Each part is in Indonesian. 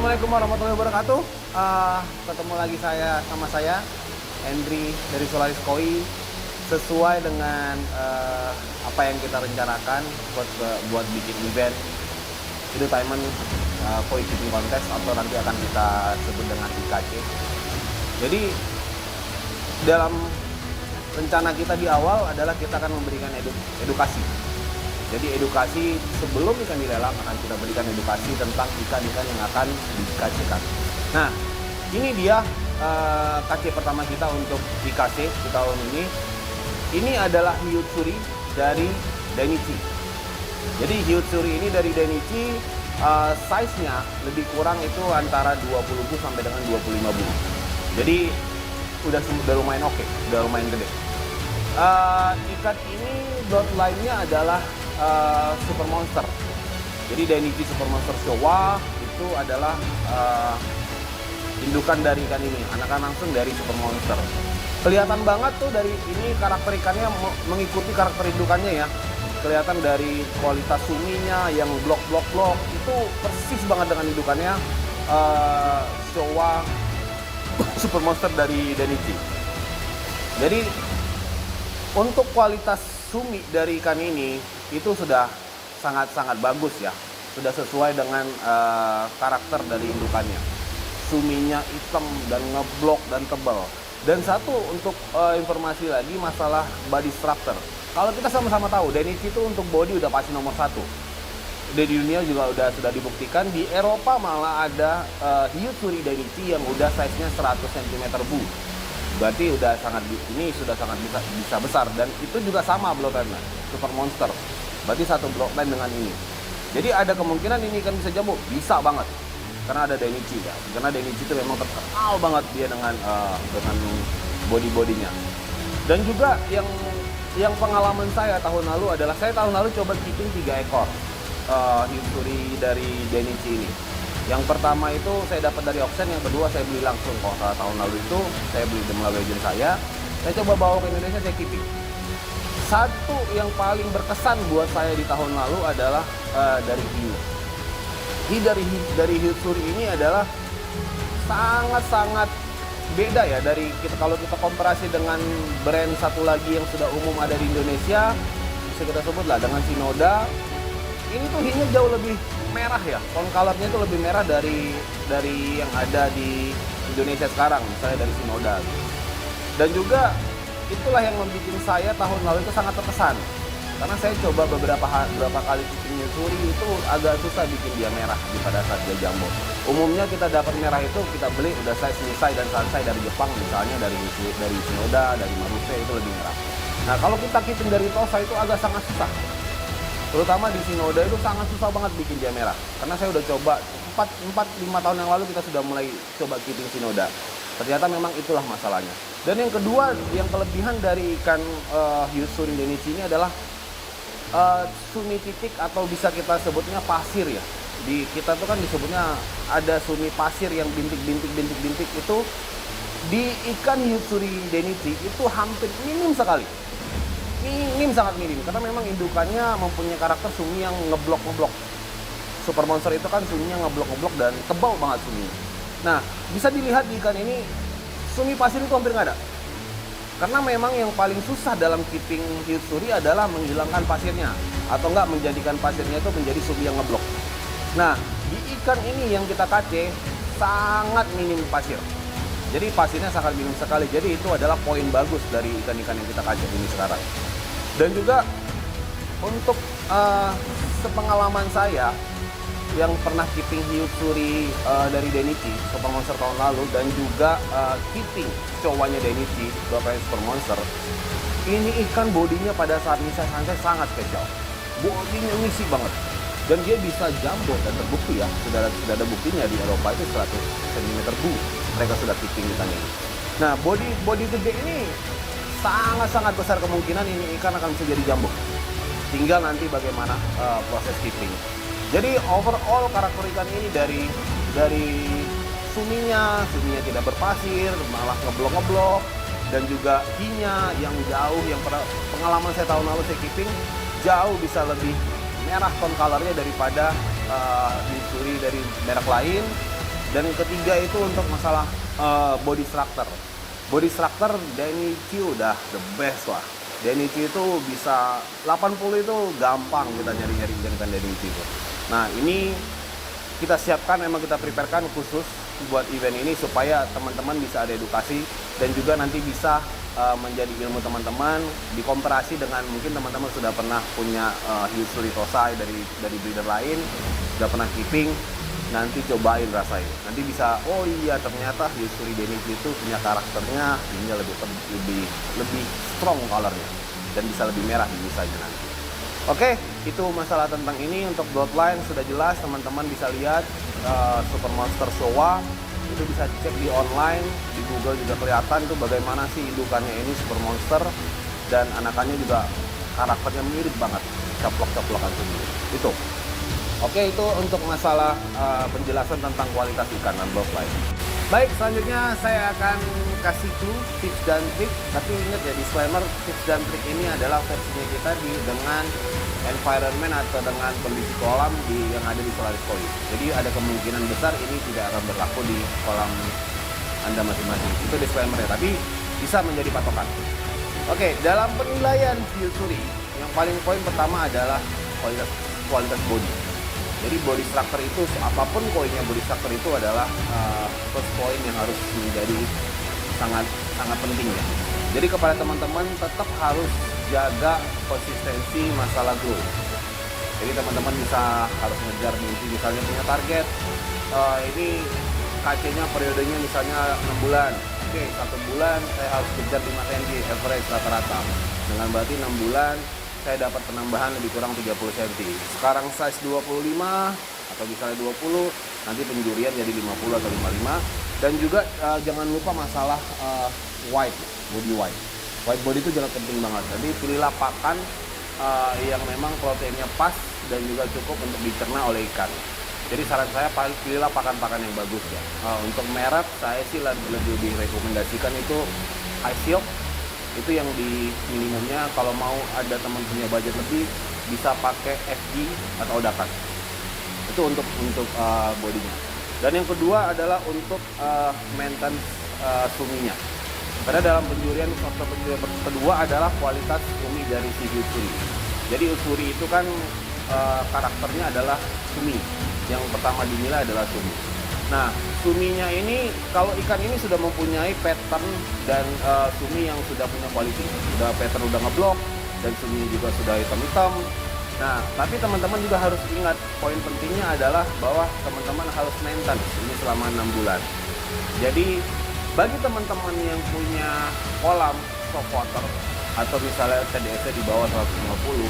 Assalamualaikum warahmatullahi wabarakatuh. Ketemu lagi sama saya Hendry dari Solaris Koi. Sesuai dengan apa yang kita rencanakan buat bikin event entertainment koi keeping contest, atau nanti akan kita sebut dengan IKC. Jadi dalam rencana kita di awal adalah kita akan memberikan edukasi. Jadi edukasi sebelum ikan dilelang akan kita berikan edukasi tentang ikan-ikan yang akan di-KC-kan. Nah, ini dia KC pertama kita untuk IKC di tahun ini. Ini adalah hiu suri dari Dainichi. Jadi hiu suri ini dari Dainichi size-nya lebih kurang itu antara 20 bu sampai dengan 25 bu. Jadi udah lumayan oke, udah lumayan gede. Ikan ini bloodline-nya adalah Super Monster. Jadi Dainichi Super Monster Showa itu adalah indukan dari ikan ini, anakan langsung dari Super Monster. Kelihatan banget tuh dari ini karakter ikannya mengikuti karakter indukannya ya. Kelihatan dari kualitas suminya yang blok itu persis banget dengan indukannya Showa Super Monster dari Dainichi. Jadi untuk kualitas sumi dari ikan ini itu sudah sangat-sangat bagus ya. Sudah sesuai dengan karakter dari indukannya. Suminya hitam dan ngeblok dan tebal. Dan satu untuk informasi lagi masalah body structure. Kalau kita sama-sama tahu Dainichi itu untuk body udah pasti nomor 1. Di dunia juga sudah dibuktikan. Di Eropa malah ada hiu suri Dainichi yang udah size-nya 100 cm bu. Berarti sudah sangat bisa besar, dan itu juga sama bloodline Super Monster. Berarti satu bloodline dengan ini. Jadi ada kemungkinan ini kan bisa jambu, bisa banget. Karena ada Dainichi ya. Karena Dainichi itu memang terkenal banget dia dengan body-bodinya. Dan juga yang pengalaman saya tahun lalu adalah saya tahun lalu coba keeping 3 ekor hiu suri dari Dainichi ini. Yang pertama itu saya dapat dari auction, yang kedua saya beli langsung. Kalau salah tahun lalu itu saya beli melalui agent saya coba bawa ke Indonesia, saya keeping. Satu yang paling berkesan buat saya di tahun lalu adalah dari hiu. Dari hiu suri ini adalah sangat-sangat beda ya dari kalau kita komparasi dengan brand satu lagi yang sudah umum ada di Indonesia, bisa kita sebutlah dengan Shinoda. Ini tuh hiunya jauh lebih merah ya, tone colornya itu lebih merah dari yang ada di Indonesia sekarang, misalnya dari Shinoda. Dan juga itulah yang membuat saya tahun lalu itu sangat terkesan, karena saya coba beberapa kali keeping hiu suri itu agak susah bikin dia merah pada saat dia jumbo. Umumnya kita dapat merah itu kita beli udah size Nisai dan Sansai dari Jepang, misalnya dari Shinoda, dari Maruse, itu lebih merah. Nah kalau kita keeping dari Tosa itu agak sangat susah. Terutama di Shinoda itu sangat susah banget bikin dia merah. Karena saya udah coba 4-5 tahun yang lalu kita sudah mulai coba keeping Shinoda. Ternyata memang itulah masalahnya. Dan yang kedua, yang kelebihan dari ikan hiu suri Dainichi ini adalah sumi titik, atau bisa kita sebutnya pasir ya. Di kita tuh kan disebutnya ada sumi pasir yang bintik itu di ikan hiu suri Dainichi itu hampir minim sekali. Sangat minim, karena memang indukannya mempunyai karakter sumi yang ngeblok. Super Monster itu kan suminya ngeblok dan tebal banget suminya. Nah, bisa dilihat di ikan ini sumi pasir itu hampir nggak ada. Karena memang yang paling susah dalam keeping hiu suri adalah menghilangkan pasirnya, atau enggak menjadikan pasirnya itu menjadi sumi yang ngeblok. Nah, di ikan ini yang kita KC sangat minim pasir. Jadi pasirnya sangat minim sekali. Jadi itu adalah poin bagus dari ikan-ikan yang kita KC ini sekarang. Dan juga untuk sepengalaman saya yang pernah keeping hiu suri dari Dainichi Super Monster tahun lalu, dan juga keeping Showanya Dainichi Super Monster, ini ikan bodinya pada saat Nisai Sansai sangat spesial. Bodinya ngisi banget, dan dia bisa jumbo, dan terbukti ya, sudah ada buktinya di Eropa itu 100 cm bu mereka sudah keeping ikan ini. Nah, body gede ini sangat besar kemungkinan ini ikan akan bisa jadi jumbo. Tinggal nanti bagaimana proses keeping. Jadi overall karakter ikan ini dari suminya tidak berpasir, malah ngeblok, dan juga hinya yang jauh, yang pengalaman saya tahun lalu saya keeping jauh bisa lebih merah tone colornya daripada hiu suri dari merek lain. Dan yang ketiga itu untuk masalah body structure. Body structure Dainichi udah the best lah. Dainichi itu bisa 80 itu gampang kita nyari-nyari ikan Dainichi itu. Nah ini kita siapkan, memang kita preparekan khusus buat event ini supaya teman-teman bisa ada edukasi dan juga nanti bisa menjadi ilmu teman-teman dikomparasi dengan mungkin teman-teman sudah pernah punya Hyusuri Tosai dari breeder lain, sudah pernah keeping, nanti cobain rasain. Nanti bisa, oh iya ternyata Hyusuri Dainichi itu punya karakternya, ini lebih strong colornya dan bisa lebih merah di misalnya nanti. Oke, itu masalah tentang ini. Untuk bloodline sudah jelas, teman-teman bisa lihat Super Monster Showa itu bisa cek di online, di Google juga kelihatan tuh bagaimana sih indukannya ini Super Monster, dan anakannya juga karakternya mirip banget, caplok-caplokan sendiri. Itu. Oke, itu untuk masalah penjelasan tentang kualitas ikan dan bloodline. Baik, selanjutnya saya akan kasih clue, tips dan trik. Tapi ingat ya, disclaimer, tips dan trik ini adalah versinya kita dengan environment atau dengan kondisi kolam yang ada di Solaris Koi. Jadi ada kemungkinan besar ini tidak akan berlaku di kolam Anda masing-masing. Itu disclaimer ya, tapi bisa menjadi patokan. Oke, dalam penilaian Hyusuri, yang paling poin pertama adalah kualitas body. Jadi body structure itu, apapun koinnya, body structure itu adalah first point yang harus menjadi sangat penting ya. Jadi kepada teman-teman tetap harus jaga konsistensi masalah glow. Jadi teman-teman harus ngejar mimpi, misalnya punya target, ini KC-nya periodenya misalnya 6 bulan. Oke, 1 bulan saya harus kejar 5 cm average rata-rata. Dengan berarti 6 bulan saya dapat penambahan lebih kurang 30 cm. Sekarang size 25 atau misalnya 20, nanti penjurian jadi 50 atau 55. Dan juga jangan lupa masalah body white. White body itu jangan penting banget. Jadi pilihlah pakan yang memang proteinnya pas dan juga cukup untuk dicerna oleh ikan. Jadi saran saya pilihlah pakan-pakan yang bagus ya. Untuk merek saya sih lebih direkomendasikan itu Ice-Yok. Itu yang di minimumnya. Kalau mau ada teman punya budget lebih, bisa pakai FG atau Odakan. Itu untuk bodinya. Dan yang kedua adalah untuk maintenance suminya. Karena dalam penjurian, faktor penjurian kedua adalah kualitas sumi dari si Hyusuri. Jadi Usuri itu kan karakternya adalah sumi. Yang pertama dinilai adalah sumi. Nah, suminya ini, kalau ikan ini sudah mempunyai pattern dan sumi yang sudah punya quality, pattern udah ngeblok dan sumi juga sudah hitam-hitam. Nah, tapi teman-teman juga harus ingat, poin pentingnya adalah bahwa teman-teman harus maintenance ini selama 6 bulan. Jadi bagi teman-teman yang punya kolam soft water atau misalnya TDS di bawah 150,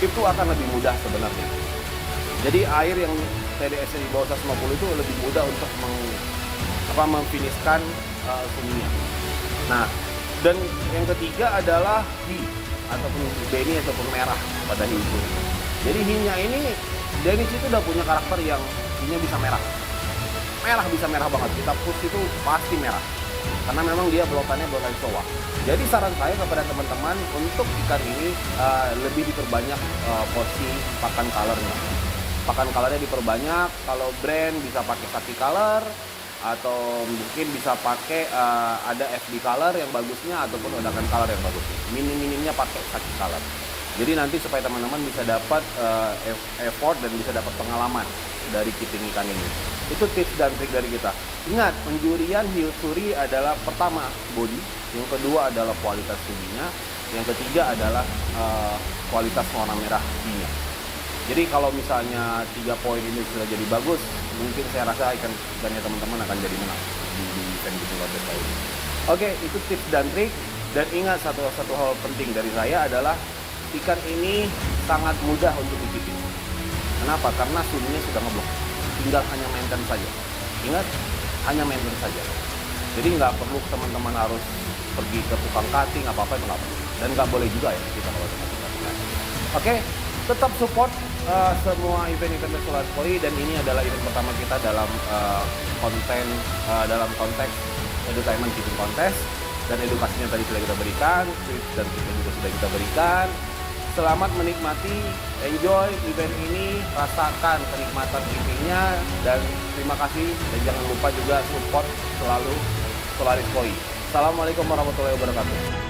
itu akan lebih mudah sebenarnya. Jadi air yang TDS di bawah 150 itu lebih mudah untuk memfinishkan suminya. Nah, dan yang ketiga adalah hi ataupun beni ataupun merah pada hiu. Jadi hiunya ini, Dainichi itu udah punya karakter yang hiunya bisa merah. Bisa merah banget. Kita push itu pasti merah. Karena memang dia blokannya blokan Showa. Jadi saran saya kepada teman-teman untuk ikan ini lebih diperbanyak porsi pakan colornya. Pakan colornya diperbanyak. Kalau brand bisa pakai kaki color, atau mungkin bisa pakai ada FB color yang bagusnya ataupun Odakan color yang bagusnya. Minim-minimnya pakai kaki color. Jadi nanti supaya teman-teman bisa dapat effort dan bisa dapat pengalaman dari keeping ikan ini. Itu tips dan trik dari kita. Ingat, penjurian Hyusuri adalah pertama body, yang kedua adalah kualitas suminya, yang ketiga adalah kualitas warna merah hiunya. Jadi kalau misalnya 3 poin ini sudah jadi bagus, mungkin saya rasa ikannya teman-teman akan jadi menang di event Keeping Contest kali ini. Oke, itu tips dan trik. Dan ingat satu hal penting dari saya adalah ikan ini sangat mudah untuk di-keeping. Kenapa? Karena suminya sudah ngeblok. Tinggal hanya maintenance saja. Ingat, hanya maintenance saja. Jadi nggak perlu teman-teman harus pergi ke tukang cutting, apa-apa itu nggak perlu. Dan nggak boleh juga ya kita kalau tukang cutting. Oke, tetap support semua event-event Solaris Koi, dan ini adalah event pertama kita dalam dalam konteks entertainment keeping contest, dan edukasinya tadi sudah kita berikan, tips dan triknya juga sudah kita berikan. Selamat menikmati, enjoy event ini, rasakan kenikmatan campingnya, dan terima kasih. Dan jangan lupa juga support selalu Solaris Koi. Assalamualaikum warahmatullahi wabarakatuh.